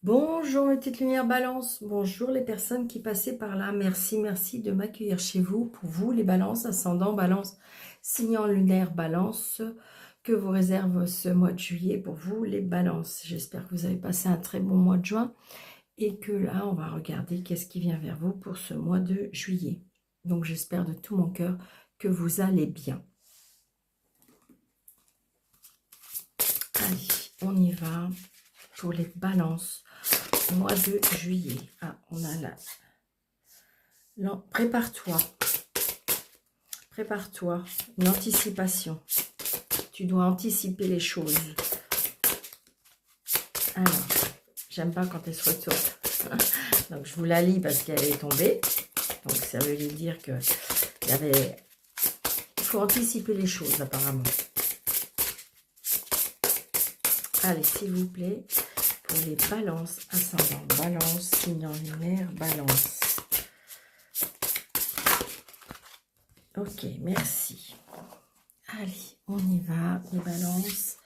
Bonjour mes petites lumières balance, bonjour les personnes qui passaient par là, merci de m'accueillir chez vous. Pour vous les balances, ascendant balance, signe lunaire balance, que vous réserve ce mois de juillet pour vous les balances. J'espère que vous avez passé un très bon mois de juin et que là on va regarder qu'est-ce qui vient vers vous pour ce mois de juillet. Donc j'espère de tout mon cœur que vous allez bien. Allez, on y va pour les balances. Mois de juillet. Ah, on a là. Non, prépare-toi. Prépare-toi. Une anticipation. Tu dois anticiper les choses. Alors, j'aime pas quand elle se retourne. Donc, je vous la lis parce qu'elle est tombée. Donc, ça veut dire que il faut anticiper les choses, apparemment. Allez, s'il vous plaît, pour les balances, ascendant, balance, signe lunaire, balance. Ok, merci. Allez, on y va, les balances.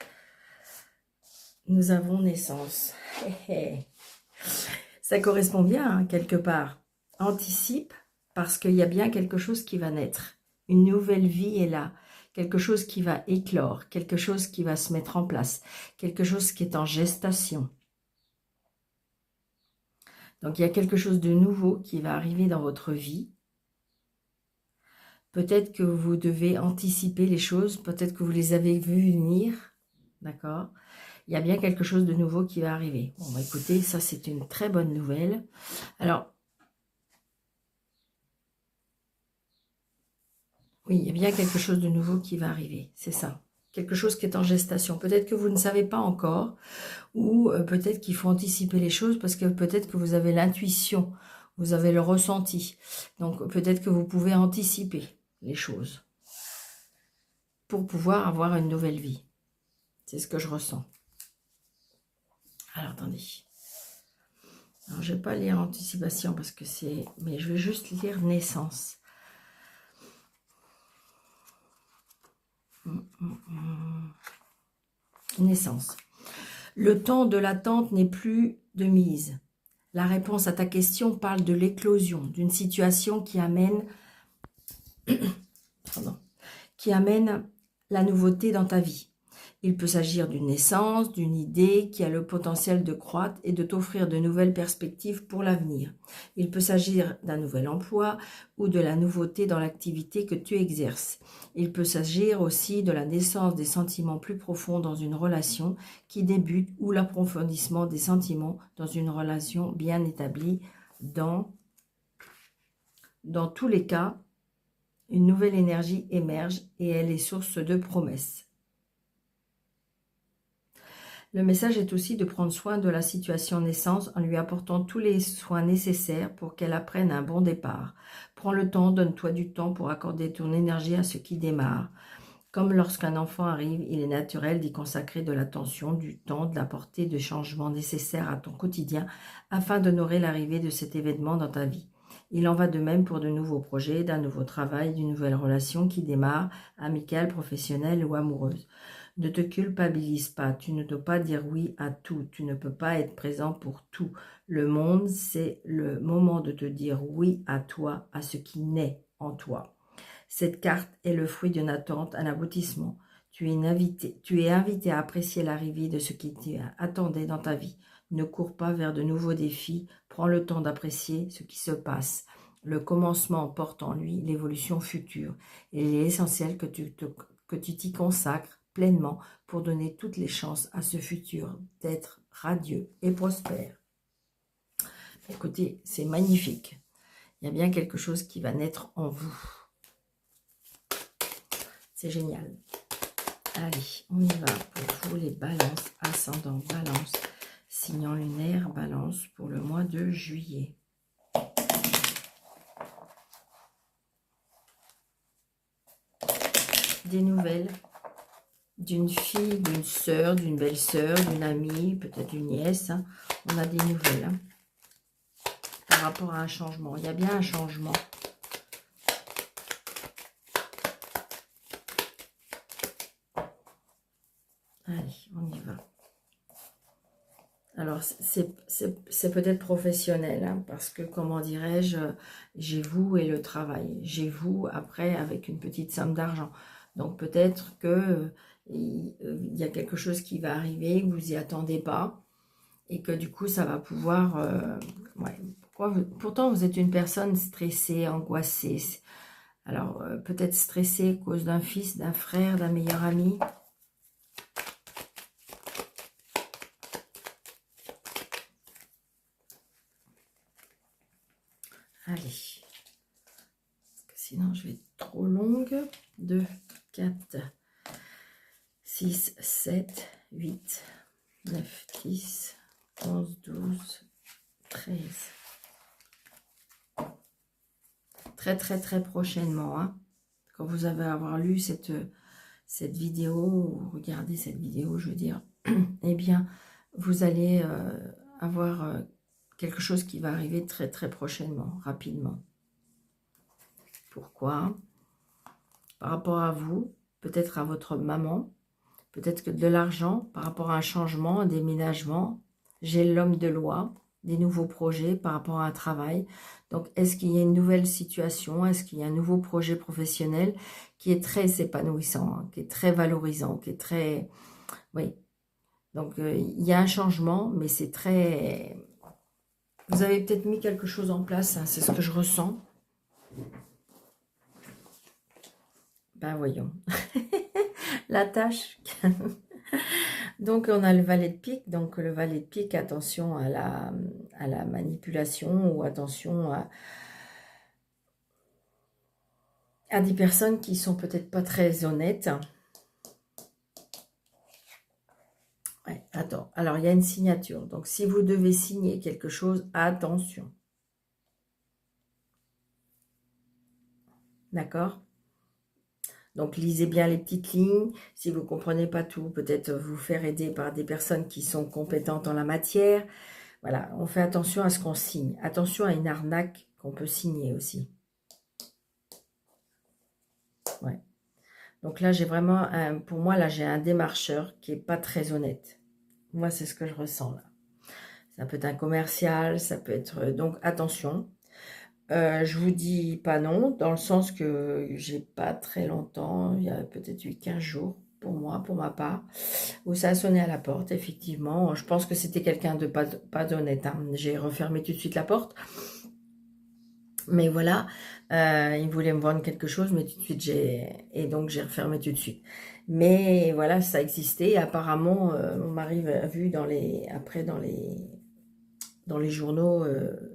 Nous avons naissance. Ça correspond bien, hein, quelque part. Anticipe, parce qu'il y a bien quelque chose qui va naître. Une nouvelle vie est là. Quelque chose qui va éclore. Quelque chose qui va se mettre en place. Quelque chose qui est en gestation. Donc, il y a quelque chose de nouveau qui va arriver dans votre vie. Peut-être que vous devez anticiper les choses. Peut-être que vous les avez vues venir. D'accord ? Il y a bien quelque chose de nouveau qui va arriver. Bon, bah, écoutez, ça, c'est une très bonne nouvelle. Alors, oui, il y a bien quelque chose de nouveau qui va arriver, c'est ça. Quelque chose qui est en gestation. Peut-être que vous ne savez pas encore, ou peut-être qu'il faut anticiper les choses, parce que peut-être que vous avez l'intuition, vous avez le ressenti. Donc, peut-être que vous pouvez anticiper les choses pour pouvoir avoir une nouvelle vie. C'est ce que je ressens. Alors, attendez. Alors, je ne vais pas lire anticipation, parce que c'est... Mais je vais juste lire naissance. Naissance. Le temps de l'attente n'est plus de mise. La réponse à ta question parle de l'éclosion, d'une situation qui amène, la nouveauté dans ta vie. Il peut s'agir d'une naissance, d'une idée qui a le potentiel de croître et de t'offrir de nouvelles perspectives pour l'avenir. Il peut s'agir d'un nouvel emploi ou de la nouveauté dans l'activité que tu exerces. Il peut s'agir aussi de la naissance des sentiments plus profonds dans une relation qui débute ou l'approfondissement des sentiments dans une relation bien établie. Dans tous les cas, une nouvelle énergie émerge et elle est source de promesses. Le message est aussi de prendre soin de la situation naissance en lui apportant tous les soins nécessaires pour qu'elle apprenne un bon départ. Prends le temps, donne-toi du temps pour accorder ton énergie à ce qui démarre. Comme lorsqu'un enfant arrive, il est naturel d'y consacrer de l'attention, du temps, de l'apporter de changements nécessaires à ton quotidien afin d'honorer l'arrivée de cet événement dans ta vie. Il en va de même pour de nouveaux projets, d'un nouveau travail, d'une nouvelle relation qui démarre, amicale, professionnelle ou amoureuse. Ne te culpabilise pas, tu ne dois pas dire oui à tout, tu ne peux pas être présent pour tout. Le monde, c'est le moment de te dire oui à toi, à ce qui naît en toi. Cette carte est le fruit d'une attente, un aboutissement. Tu es invité à apprécier l'arrivée de ce qui t'attendait dans ta vie. Ne cours pas vers de nouveaux défis, prends le temps d'apprécier ce qui se passe. Le commencement porte en lui l'évolution future. Et il est essentiel que tu t'y consacres pleinement pour donner toutes les chances à ce futur d'être radieux et prospère. Écoutez, c'est magnifique. Il y a bien quelque chose qui va naître en vous. C'est génial. Allez, on y va pour vous les balances, ascendant balance, signe lunaire balance pour le mois de juillet. Des nouvelles d'une fille, d'une sœur, d'une belle-sœur, d'une amie, peut-être d'une nièce. Hein. On a des nouvelles hein, par rapport à un changement. Il y a bien un changement. Allez, on y va. Alors, c'est peut-être professionnel, hein, parce que, comment dirais-je, j'ai vous et le travail. J'ai vous, après, avec une petite somme d'argent. Donc, peut-être que il y a quelque chose qui va arriver, que vous n'y attendez pas, et que, du coup, ça va pouvoir... ouais. Pourtant, vous êtes une personne stressée, angoissée. Alors, peut-être stressée à cause d'un fils, d'un frère, d'un meilleur ami. Allez. Sinon, je vais être trop longue. 2, 4, 6, 7, 8, 9, 10, 11, 12, 13. Très, très, très prochainement. Hein, quand vous allez avoir lu cette vidéo, regardez cette vidéo, je veux dire, eh bien, vous allez avoir quelque chose qui va arriver très, très prochainement, rapidement. Pourquoi? Par rapport à vous, peut-être à votre maman, peut-être que de l'argent, par rapport à un changement, un déménagement. J'ai l'homme de loi, des nouveaux projets par rapport à un travail. Donc, est-ce qu'il y a une nouvelle situation? Est-ce qu'il y a un nouveau projet professionnel qui est très épanouissant, hein, qui est très valorisant, qui est très... Oui. Donc, il y a un changement, mais c'est très... Vous avez peut-être mis quelque chose en place, hein, c'est ce que je ressens. Ben voyons. La tâche. Donc on a le valet de pique. Donc le valet de pique, attention à la manipulation ou attention à des personnes qui sont peut-être pas très honnêtes. Ouais, attends. Alors il y a une signature. Donc si vous devez signer quelque chose, attention. D'accord? Donc, lisez bien les petites lignes. Si vous ne comprenez pas tout, peut-être vous faire aider par des personnes qui sont compétentes en la matière. Voilà, on fait attention à ce qu'on signe. Attention à une arnaque qu'on peut signer aussi. Ouais. Donc là, j'ai vraiment, pour moi, là, j'ai un démarcheur qui n'est pas très honnête. Moi, c'est ce que je ressens là. Ça peut être un commercial, ça peut être... donc, attention. Je vous dis pas non, dans le sens que j'ai pas très longtemps, il y a peut-être eu 15 jours pour moi, pour ma part, où ça a sonné à la porte, effectivement. Je pense que c'était quelqu'un de pas d'honnête. Hein. J'ai refermé tout de suite la porte. Mais voilà, il voulait me vendre quelque chose, mais tout de suite, et donc j'ai refermé tout de suite. Mais voilà, ça existait. Apparemment, mon mari a vu après dans les journaux,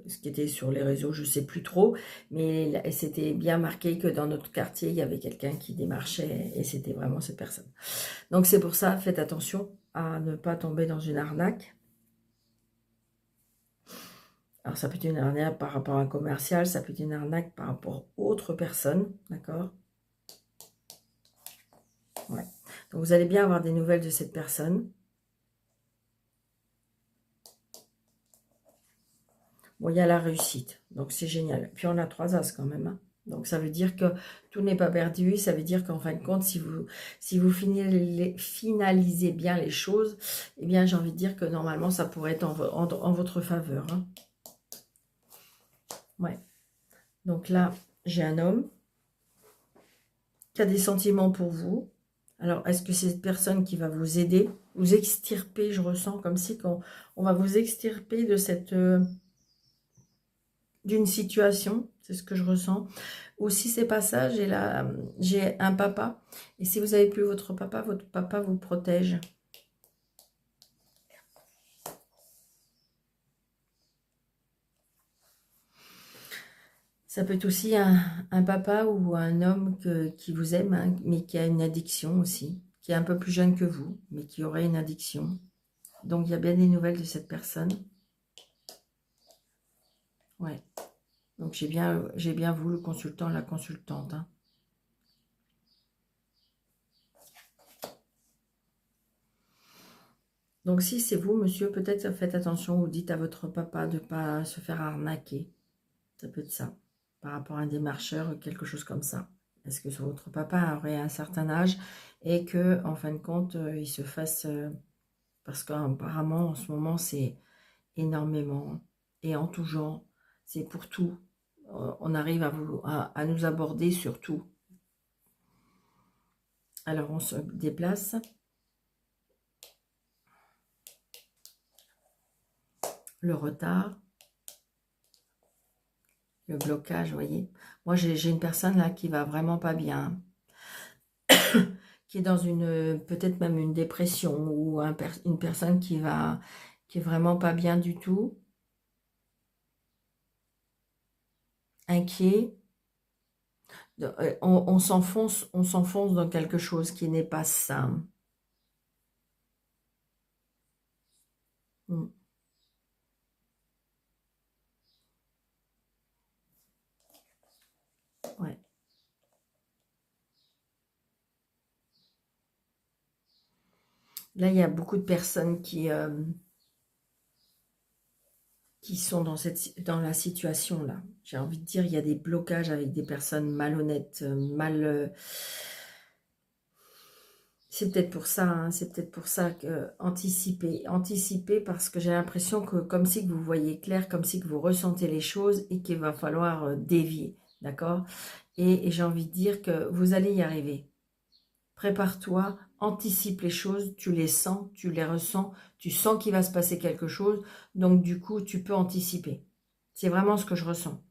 ce qui était sur les réseaux, je ne sais plus trop, mais c'était bien marqué que dans notre quartier, il y avait quelqu'un qui démarchait et c'était vraiment cette personne. Donc c'est pour ça, faites attention à ne pas tomber dans une arnaque. Alors ça peut être une arnaque par rapport à un commercial, ça peut être une arnaque par rapport à autre personne, d'accord? Ouais. Donc vous allez bien avoir des nouvelles de cette personne. Bon, il y a la réussite, donc c'est génial. Puis on a 3 as quand même, hein. Donc ça veut dire que tout n'est pas perdu, ça veut dire qu'en fin de compte, si vous finalisez bien les choses, eh bien j'ai envie de dire que normalement ça pourrait être en votre faveur. Hein. Ouais. Donc là, j'ai un homme qui a des sentiments pour vous. Alors, est-ce que c'est cette personne qui va vous aider, vous extirper, je ressens comme si on va vous extirper de cette... d'une situation, c'est ce que je ressens. Ou si c'est pas ça, j'ai un papa. Et si vous n'avez plus votre papa vous protège. Ça peut être aussi un papa ou un homme qui vous aime, hein, mais qui a une addiction aussi, qui est un peu plus jeune que vous, mais qui aurait une addiction. Donc, il y a bien des nouvelles de cette personne. Ouais. Donc, j'ai bien vous, le consultant, la consultante. Hein. Donc, si c'est vous, monsieur, peut-être faites attention ou dites à votre papa de ne pas se faire arnaquer. Ça peut être ça. Par rapport à un démarcheur, quelque chose comme ça. Est-ce que votre papa aurait un certain âge et que, en fin de compte, il se fasse Parce qu'apparemment, en ce moment, c'est énormément et en tout genre. C'est pour tout. On arrive à nous aborder sur tout. Alors, on se déplace. Le retard. Le blocage, vous voyez. Moi, j'ai une personne là qui va vraiment pas bien. Qui est dans peut-être même une dépression ou une personne qui est vraiment pas bien du tout. Inquiet. On s'enfonce dans quelque chose qui n'est pas sain. Mm. Ouais. Là, il y a beaucoup de personnes qui sont dans la situation là. J'ai envie de dire, il y a des blocages avec des personnes malhonnêtes, c'est peut-être pour ça, hein, c'est peut-être pour ça que anticiper parce que j'ai l'impression que comme si que vous voyez clair, comme si que vous ressentez les choses et qu'il va falloir dévier, d'accord? Et j'ai envie de dire que vous allez y arriver. Prépare-toi, anticipe les choses, tu les sens, tu les ressens, tu sens qu'il va se passer quelque chose, donc du coup, tu peux anticiper. C'est vraiment ce que je ressens.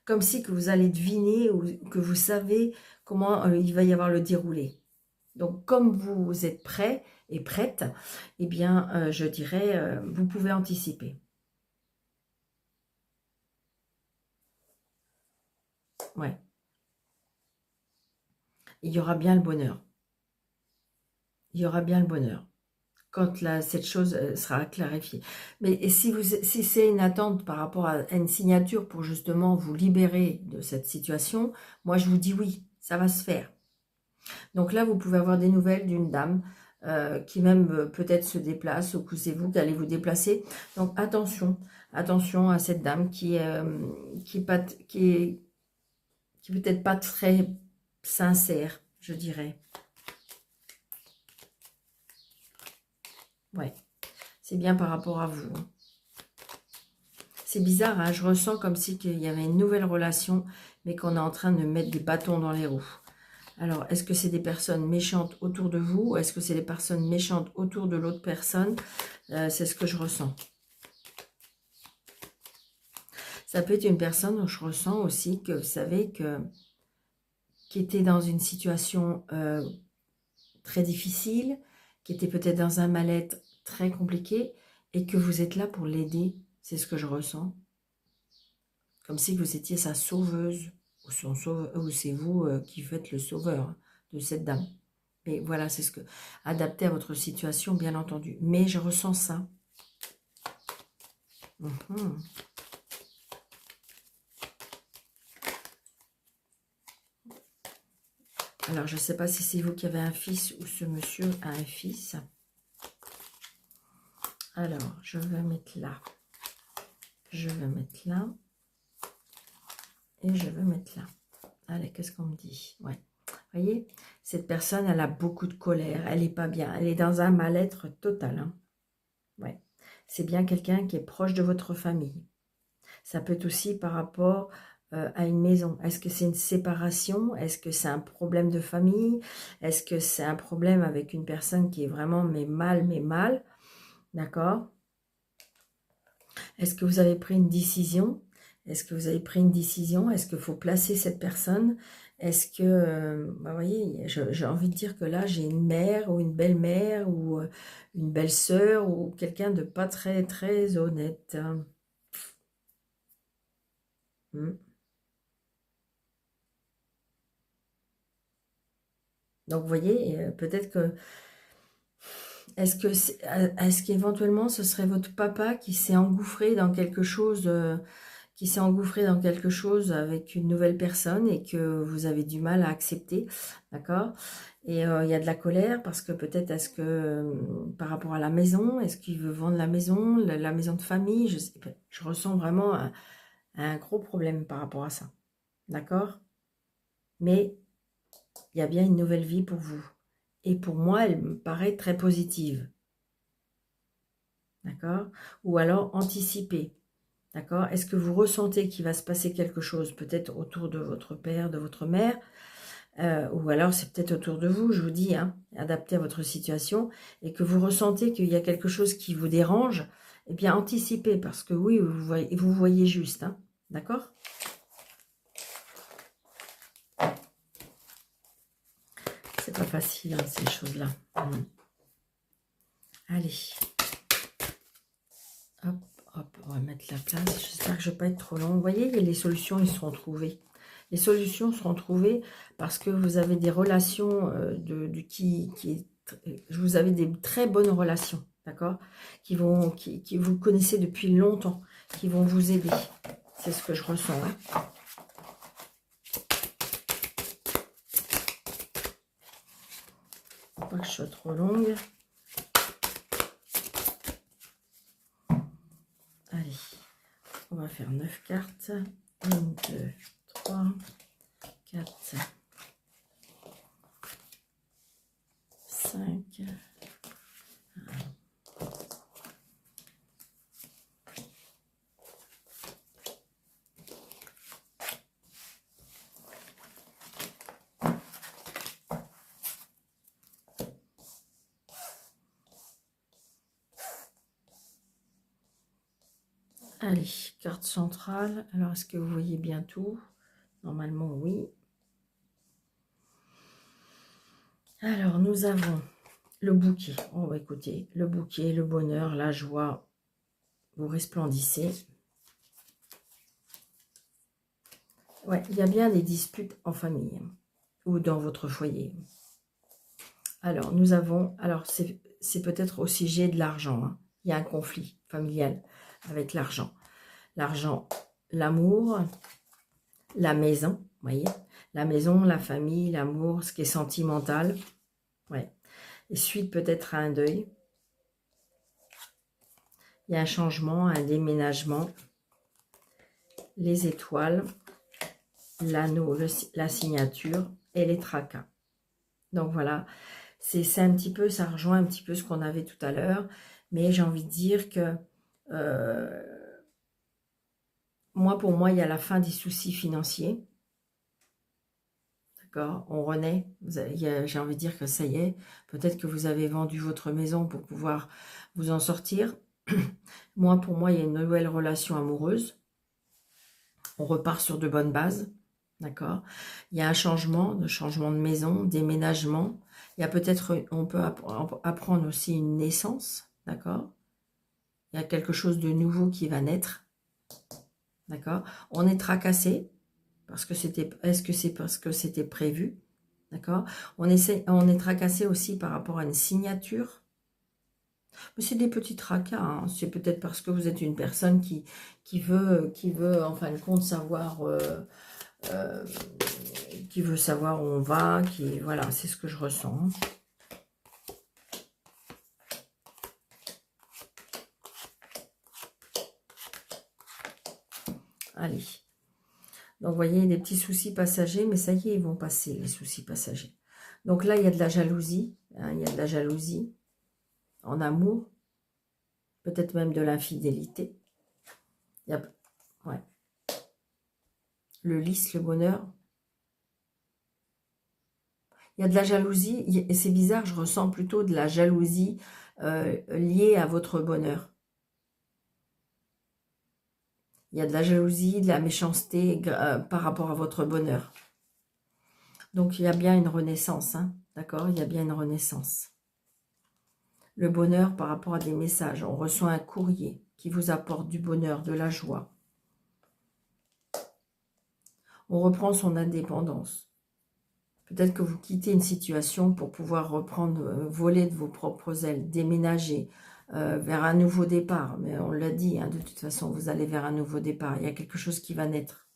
Comme si que vous allez deviner ou que vous savez comment il va y avoir le déroulé. Donc, comme vous êtes prêt et prête, eh bien, je dirais, vous pouvez anticiper. Ouais. Il y aura bien le bonheur. Il y aura bien le bonheur. Quand cette chose sera clarifiée. Mais si c'est une attente par rapport à une signature pour justement vous libérer de cette situation, moi je vous dis oui, ça va se faire. Donc là, vous pouvez avoir des nouvelles d'une dame qui même peut-être se déplace ou que c'est vous qui allez vous déplacer. Donc attention, attention à cette dame qui est peut-être pas très sincère, je dirais. Ouais, c'est bien par rapport à vous. Hein. C'est bizarre, hein, je ressens comme si il y avait une nouvelle relation, mais qu'on est en train de mettre des bâtons dans les roues. Alors, est-ce que c'est des personnes méchantes autour de vous? Est-ce que c'est des personnes méchantes autour de l'autre personne? C'est ce que je ressens. Ça peut être une personne dont je ressens aussi que, vous savez, qui était dans une situation très difficile, qui était peut-être dans un mal-être très compliqué, et que vous êtes là pour l'aider. C'est ce que je ressens. Comme si vous étiez sa sauveuse, ou c'est vous qui faites le sauveur de cette dame. Mais voilà, c'est ce que... Adapté à votre situation, bien entendu. Mais je ressens ça. Alors, je ne sais pas si c'est vous qui avez un fils ou ce monsieur a un fils. Alors, je vais mettre là. Je vais mettre là. Et je vais mettre là. Allez, qu'est-ce qu'on me dit? Ouais. Vous voyez, cette personne, elle a beaucoup de colère. Elle n'est pas bien. Elle est dans un mal-être total. Hein. Ouais. C'est bien quelqu'un qui est proche de votre famille. Ça peut être aussi par rapport à une maison. Est-ce que c'est une séparation? Est-ce que c'est un problème de famille? Est-ce que c'est un problème avec une personne qui est vraiment mais mal? D'accord? Est-ce que vous avez pris une décision? Est-ce que vous avez pris une décision? Est-ce qu'il faut placer cette personne? Est-ce que, vous voyez, j'ai envie de dire que là, j'ai une mère ou une belle-mère ou une belle-sœur ou quelqu'un de pas très, très honnête. Hmm. Donc, vous voyez, peut-être que... Est-ce qu'éventuellement, ce serait votre papa qui s'est engouffré dans quelque chose... avec une nouvelle personne et que vous avez du mal à accepter, d'accord? Et il y a de la colère parce que peut-être est-ce que par rapport à la maison, est-ce qu'il veut vendre la maison, la maison de famille, je sais pas, je ressens vraiment un gros problème par rapport à ça, d'accord? Mais il y a bien une nouvelle vie pour vous Et pour moi, elle me paraît très positive. D'accord? Ou alors anticiper. D'accord? Est-ce que vous ressentez qu'il va se passer quelque chose, peut-être autour de votre père, de votre mère, ou alors c'est peut-être autour de vous, je vous dis, hein, adapté à votre situation, et que vous ressentez qu'il y a quelque chose qui vous dérange, eh bien anticipez, parce que oui, vous voyez juste. Hein, d'accord? C'est pas facile, hein, ces choses-là. Allez. Hop, hop, on va mettre la place. J'espère que je ne vais pas être trop long. Vous voyez, les solutions, ils seront trouvées. Les solutions seront trouvées parce que vous avez des relations vous avez des très bonnes relations, d'accord, qui vous connaissez depuis longtemps, qui vont vous aider. C'est ce que je ressens. Hein. Faut pas que je sois trop longue. Allez, on va faire 9 cartes. 1, 2, 3, 4, 5. Allez, carte centrale. Alors, est-ce que vous voyez bien tout? Normalement, oui. Alors, nous avons le bouquet. Oh, bah, écoutez, le bouquet, le bonheur, la joie, vous resplendissez. Ouais, il y a bien des disputes en famille ou dans votre foyer. Alors, nous avons... Alors, c'est peut-être au sujet de l'argent. Hein. Il y a un conflit familial avec l'argent. L'argent, l'amour, la maison, vous voyez, la maison, la famille, l'amour, ce qui est sentimental. Ouais. Et suite peut-être à un deuil. Il y a un changement, un déménagement. Les étoiles, l'anneau, la signature et les tracas. Donc voilà, c'est un petit peu, ça rejoint un petit peu ce qu'on avait tout à l'heure. Mais j'ai envie de dire que pour moi, il y a la fin des soucis financiers. D'accord, on renaît. J'ai envie de dire que ça y est. Peut-être que vous avez vendu votre maison pour pouvoir vous en sortir. Pour moi, il y a une nouvelle relation amoureuse. On repart sur de bonnes bases. D'accord. Il y a un changement de maison, déménagement. Il y a peut-être, on peut apprendre aussi une naissance. D'accord. Il y a quelque chose de nouveau qui va naître. D'accord. On est tracassé. Est-ce que c'est parce que c'était prévu? D'accord. On est tracassé aussi par rapport à une signature. Mais c'est des petits tracas. Hein. C'est peut-être parce que vous êtes une personne qui veut en fin de compte savoir, qui veut savoir où on va, voilà, c'est ce que je ressens. Allez. Donc, vous voyez, des petits soucis passagers, mais ça y est, ils vont passer, les soucis passagers. Donc là, il y a de la jalousie. Hein, il y a de la jalousie en amour. Peut-être même de l'infidélité. Ouais. Le lys, le bonheur. Il y a de la jalousie, et c'est bizarre, je ressens plutôt de la jalousie liée à votre bonheur. Il y a de la jalousie, de la méchanceté par rapport à votre bonheur. Donc, il y a bien une renaissance, hein, d'accord? Il y a bien une renaissance. Le bonheur par rapport à des messages. On reçoit un courrier qui vous apporte du bonheur, de la joie. On reprend son indépendance. Peut-être que vous quittez une situation pour pouvoir reprendre, voler de vos propres ailes, déménager vers un nouveau départ. Mais on l'a dit, hein, de toute façon, vous allez vers un nouveau départ. Il y a quelque chose qui va naître.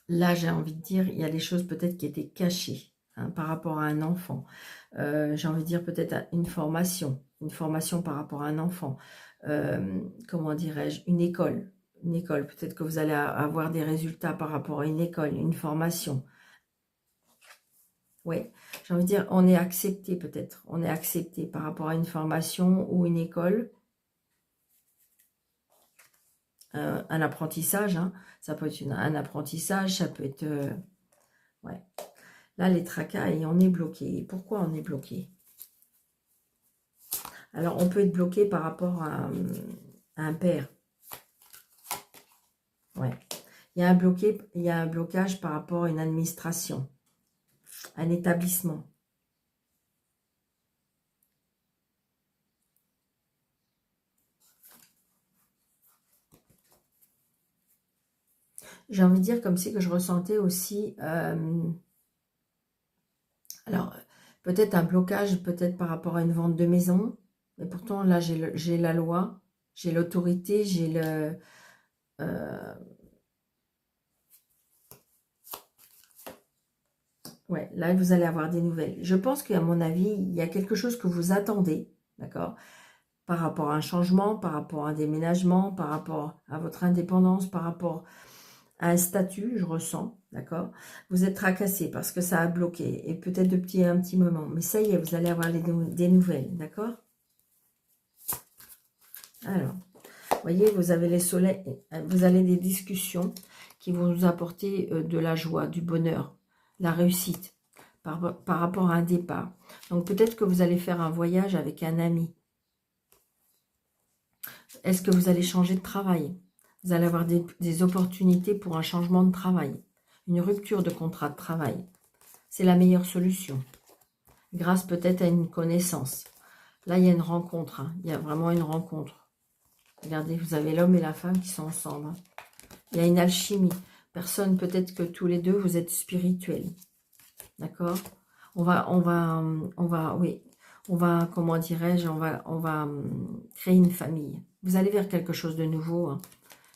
Là, j'ai envie de dire, il y a des choses peut-être qui étaient cachées hein, par rapport à un enfant. J'ai envie de dire peut-être une formation par rapport à un enfant. Comment dirais-je, une école. Peut-être que vous allez avoir des résultats par rapport à une école, une formation. Oui, j'ai envie de dire, on est accepté peut-être. On est accepté par rapport à une formation ou une école. Un apprentissage, hein. Ça peut être un apprentissage, ça peut être... ouais. Là, les tracas, et on est bloqué. Pourquoi on est bloqué? Alors, on peut être bloqué par rapport à un père. Ouais. Il y a un blocage par rapport à une administration, un établissement. J'ai envie de dire comme si que je ressentais aussi... alors, peut-être un blocage, peut-être par rapport à une vente de maison. Mais pourtant, là, j'ai la loi, j'ai l'autorité, j'ai le... ouais, là, vous allez avoir des nouvelles. Je pense qu'à mon avis, il y a quelque chose que vous attendez, d'accord? Par rapport à un changement, par rapport à un déménagement, par rapport à votre indépendance, par rapport à un statut, je ressens, d'accord? Vous êtes tracassé parce que ça a bloqué, et peut-être depuis un petit moment. Mais ça y est, vous allez avoir des nouvelles, d'accord? Alors, vous voyez, vous avez les soleils, vous avez des discussions qui vont vous apporter de la joie, du bonheur, la réussite par rapport à un départ. Donc peut-être que vous allez faire un voyage avec un ami. Est-ce que vous allez changer de travail? Vous allez avoir des opportunités pour un changement de travail, une rupture de contrat de travail. C'est la meilleure solution, grâce peut-être à une connaissance. Là, il y a une rencontre, hein. Il y a vraiment une rencontre. Regardez, vous avez l'homme et la femme qui sont ensemble, hein. Il y a une alchimie. Personne, peut-être que tous les deux, vous êtes spirituels. D'accord? Oui, comment dirais-je, on va créer une famille. Vous allez vers quelque chose de nouveau, hein.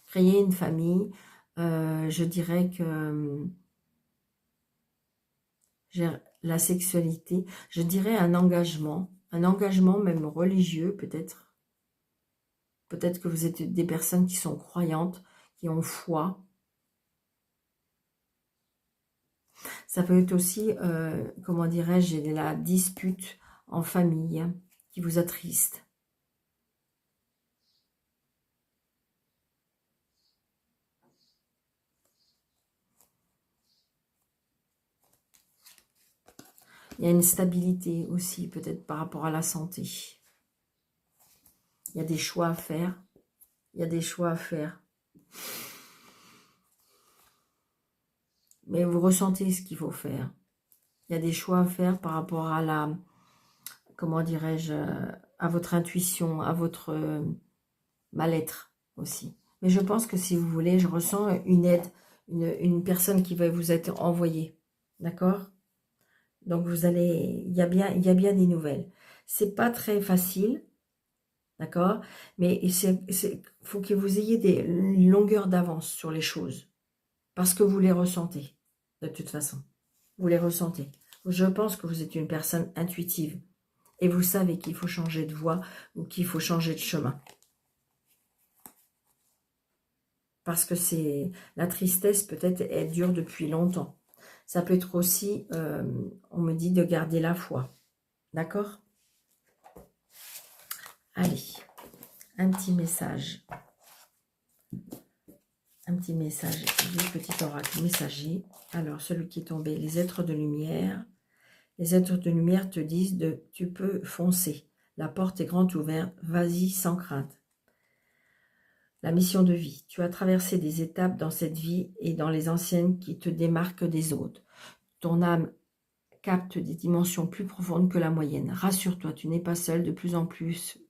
Créer une famille, je dirais que la sexualité, je dirais un engagement même religieux peut-être. Peut-être que vous êtes des personnes qui sont croyantes, qui ont foi. Ça peut être aussi, comment dirais-je, la dispute en famille qui vous attriste. Il y a une stabilité aussi, peut-être par rapport à la santé. Il y a des choix à faire. Il y a des choix à faire. Mais vous ressentez ce qu'il faut faire. Il y a des choix à faire par rapport à la, comment dirais-je, à votre intuition, à votre mal-être aussi. Mais je pense que si vous voulez, je ressens une aide, une personne qui va vous être envoyée. D'accord? Donc vous allez, il y a bien des nouvelles. C'est pas très facile, d'accord? Mais faut que vous ayez une longueur d'avance sur les choses. Parce que vous les ressentez, de toute façon. Vous les ressentez. Je pense que vous êtes une personne intuitive. Et vous savez qu'il faut changer de voie ou qu'il faut changer de chemin. Parce que la tristesse, peut-être, elle dure depuis longtemps. Ça peut être aussi, on me dit de garder la foi. D'accord? Allez, un petit message. Un petit message. Du petit oracle messager. Alors, celui qui est tombé, les êtres de lumière. Les êtres de lumière te disent tu peux foncer. La porte est grande ouverte. Vas-y sans crainte. La mission de vie. Tu as traversé des étapes dans cette vie et dans les anciennes qui te démarquent des autres. Ton âme capte des dimensions plus profondes que la moyenne. Rassure-toi, tu n'es pas seul. De plus en plus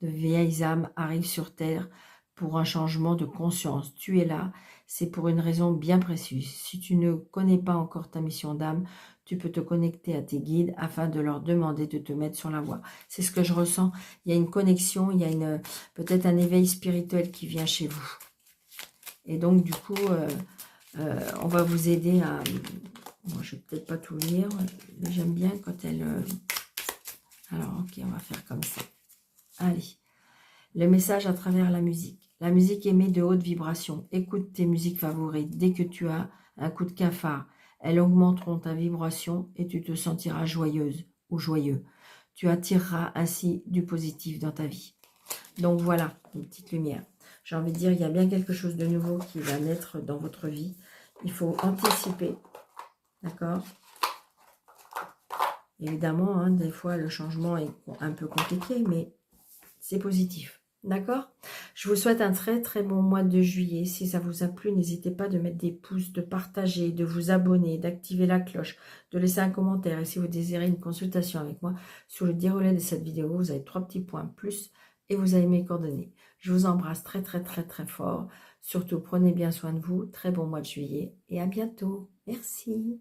de vieilles âmes arrivent sur Terre pour un changement de conscience. Tu es là, c'est pour une raison bien précise. Si tu ne connais pas encore ta mission d'âme, tu peux te connecter à tes guides afin de leur demander de te mettre sur la voie. C'est ce que je ressens. Il y a une connexion, il y a peut-être un éveil spirituel qui vient chez vous. Et donc, du coup, on va vous aider à... Bon, je ne vais peut-être pas tout lire, mais j'aime bien quand elle... Alors, ok, on va faire comme ça. Allez. Le message à travers la musique. La musique émet de hautes vibrations. Écoute tes musiques favorites. Dès que tu as un coup de cafard, elles augmenteront ta vibration et tu te sentiras joyeuse ou joyeux. Tu attireras ainsi du positif dans ta vie. Donc voilà, une petite lumière. J'ai envie de dire, il y a bien quelque chose de nouveau qui va naître dans votre vie. Il faut anticiper, d'accord? Évidemment, hein, des fois, le changement est un peu compliqué, mais c'est positif. D'accord? Je vous souhaite un très très bon mois de juillet. Si ça vous a plu, n'hésitez pas de mettre des pouces, de partager, de vous abonner, d'activer la cloche, de laisser un commentaire. Et si vous désirez une consultation avec moi, sous le déroulé de cette vidéo, vous avez 3 petits points plus et vous avez mes coordonnées. Je vous embrasse très très très très fort. Surtout, prenez bien soin de vous. Très bon mois de juillet et à bientôt. Merci.